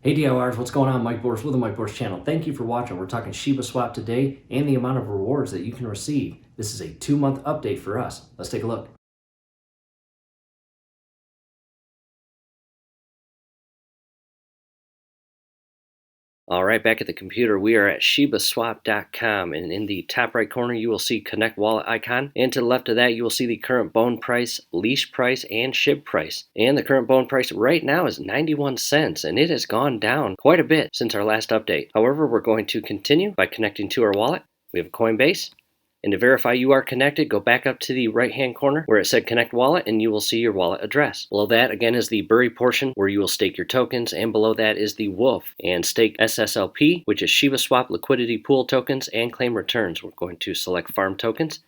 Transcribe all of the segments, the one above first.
Hey DIYers, what's going on? Mike Bors with the Mike Bors channel. Thank you for watching. We're talking Shibaswap today and the amount of rewards that you can receive. This is a 2-month update for us. Let's take a look. All right, back at the computer, we are at Shibaswap.com, and in the top right corner, you will see Connect Wallet icon, and to the left of that, you will see the current bone price, leash price, and SHIB price. And the current bone price right now is 91 cents, and it has gone down quite a bit since our last update. However, we're going to continue by connecting to our wallet. We have Coinbase. And to verify you are connected, go back up to the right-hand corner where it said Connect Wallet, and you will see your wallet address. Below that, again, is the Bury portion where you will stake your tokens, and below that is the Wolf and stake SSLP, which is Shibaswap Liquidity Pool tokens, and claim returns. We're going to select Farm tokens,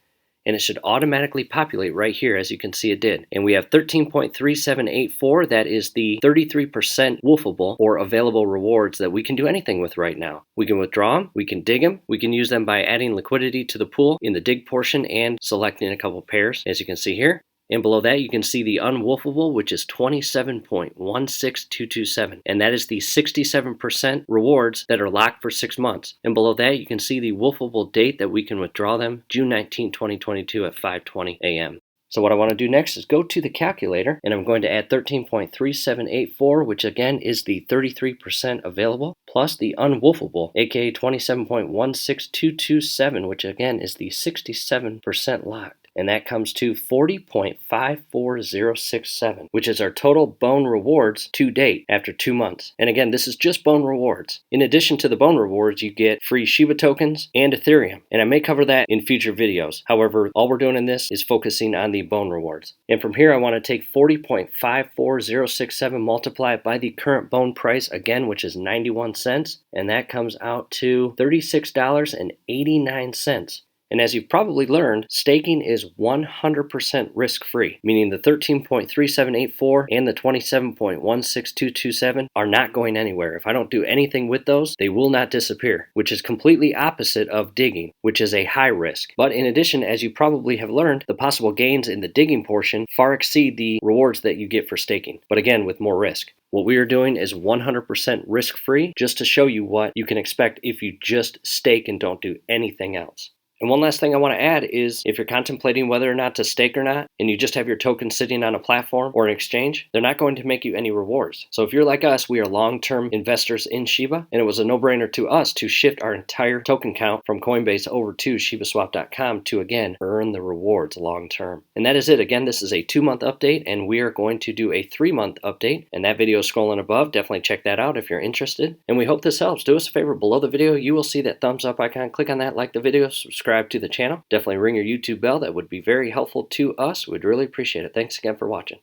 and it should automatically populate right here, as you can see it did. And we have 13.3784, that is the 33% wolfable or available rewards that we can do anything with right now. We can withdraw them, we can dig them, we can use them by adding liquidity to the pool in the dig portion and selecting a couple pairs, as you can see here. And below that, you can see the unwolfable, which is 27.16227. And that is the 67% rewards that are locked for 6 months. And below that, you can see the wolfable date that we can withdraw them, June 19, 2022 at 5:20 a.m. So what I want to do next is go to the calculator, and I'm going to add 13.3784, which again is the 33% available, plus the unwolfable, aka 27.16227, which again is the 67% locked. And that comes to 40.54067, which is our total bone rewards to date after 2 months. And again, this is just bone rewards. In addition to the bone rewards, you get free Shiba tokens and Ethereum. And I may cover that in future videos. However, all we're doing in this is focusing on the bone rewards. And from here, I want to take 40.54067, multiply it by the current bone price again, which is 91 cents. And that comes out to $36.89. And as you've probably learned, staking is 100% risk-free, meaning the 13.3784 and the 27.16227 are not going anywhere. If I don't do anything with those, they will not disappear, which is completely opposite of digging, which is a high risk. But in addition, as you probably have learned, the possible gains in the digging portion far exceed the rewards that you get for staking, but again, with more risk. What we are doing is 100% risk-free, just to show you what you can expect if you just stake and don't do anything else. And one last thing I want to add is if you're contemplating whether or not to stake or not, and you just have your token sitting on a platform or an exchange, they're not going to make you any rewards. So if you're like us, we are long-term investors in Shiba, and it was a no-brainer to us to shift our entire token count from Coinbase over to Shibaswap.com to, again, earn the rewards long-term. And that is it. Again, this is a 2-month update, and we are going to do a 3-month update, and that video is scrolling above. Definitely check that out if you're interested. And we hope this helps. Do us a favor. Below the video, you will see that thumbs up icon. Click on that, like the video, subscribe to the channel. Definitely ring your YouTube bell. That would be very helpful to us. We'd really appreciate it. Thanks again for watching.